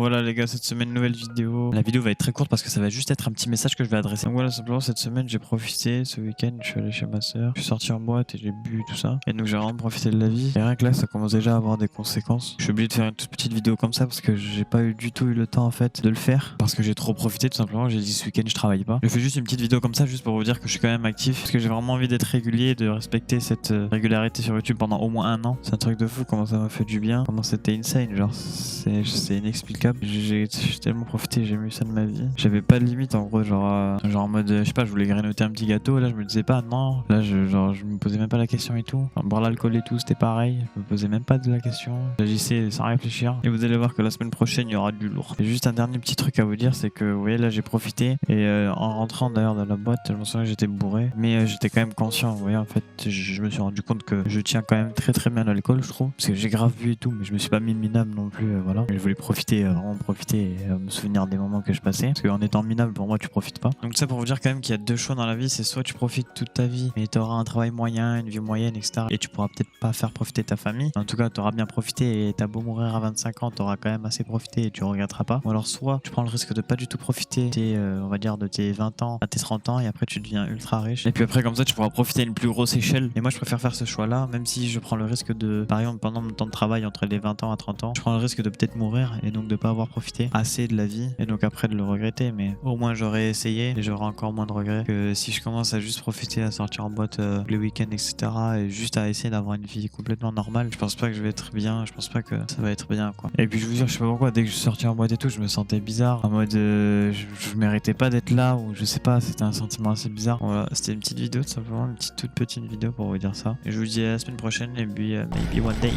Voilà les gars, cette semaine nouvelle vidéo. La vidéo va être très courte parce que ça va juste être un petit message que je vais adresser. Donc voilà, simplement cette semaine j'ai profité, ce week-end je suis allé chez ma soeur, je suis sorti en boîte et j'ai bu tout ça. Et donc j'ai vraiment profité de la vie. Et rien que là ça commence déjà à avoir des conséquences. Je suis obligé de faire une toute petite vidéo comme ça parce que j'ai pas eu du tout eu le temps en fait de le faire. Parce que j'ai trop profité tout simplement, j'ai dit ce week-end je travaille pas. Je fais juste une petite vidéo comme ça juste pour vous dire que je suis quand même actif. Parce que j'ai vraiment envie d'être régulier et de respecter cette régularité sur YouTube pendant au moins un an. C'est un truc de fou comment ça m'a fait du bien. Comment c'était insane, genre c'est inexplicable. J'ai tellement profité, j'ai mis ça de ma vie. J'avais pas de limite en gros, genre en mode, je sais pas, je voulais grignoter un petit gâteau, là je me disais pas non, là je me posais même pas la question et tout. Enfin, boire l'alcool et tout, c'était pareil, je me posais même pas de la question. J'agissais sans réfléchir. Et vous allez voir que la semaine prochaine il y aura du lourd. Et juste un dernier petit truc à vous dire, c'est que vous voyez là j'ai profité et en rentrant d'ailleurs dans la boîte, je me souviens que j'étais bourré, mais j'étais quand même conscient. Vous voyez en fait, je me suis rendu compte que je tiens quand même très bien l'alcool, je trouve, parce que j'ai grave bu et tout, mais je me suis pas mis minable non plus, voilà. Je voulais profiter, vraiment profiter et me souvenir des moments que je passais. Parce qu'en étant minable, pour moi, tu profites pas. Donc ça pour vous dire quand même qu'il y a deux choix dans la vie, c'est soit tu profites toute ta vie, mais tu auras un travail moyen, une vie moyenne, etc. Et tu pourras peut-être pas faire profiter ta famille. En tout cas, tu auras bien profité et t'as beau mourir à 25 ans, tu auras quand même assez profité et tu regretteras pas. Ou alors soit tu prends le risque de pas du tout profiter, on va dire de tes 20 ans à tes 30 ans et après tu deviens ultra riche. Et puis après comme ça, tu pourras profiter à une plus grosse échelle. Et moi, je préfère faire ce choix-là, même si je prends le risque de, par exemple, pendant mon temps de travail entre les 20 ans à 30 ans, je prends le risque de peut-être mourir et donc de pas avoir profité assez de la vie et donc après de le regretter, mais au moins j'aurais essayé et j'aurai encore moins de regrets que si je commence à juste profiter, à sortir en boîte les week-ends, etc. et juste à essayer d'avoir une vie complètement normale. Je pense pas que je vais être bien, je pense pas que ça va être bien quoi. Et puis je vous jure, je sais pas pourquoi, dès que je suis sorti en boîte et tout, je me sentais bizarre, en mode je méritais pas d'être là, ou je sais pas, c'était un sentiment assez bizarre. Voilà, c'était une petite vidéo tout simplement, une toute petite vidéo pour vous dire ça. Et je vous dis à la semaine prochaine et puis maybe one day.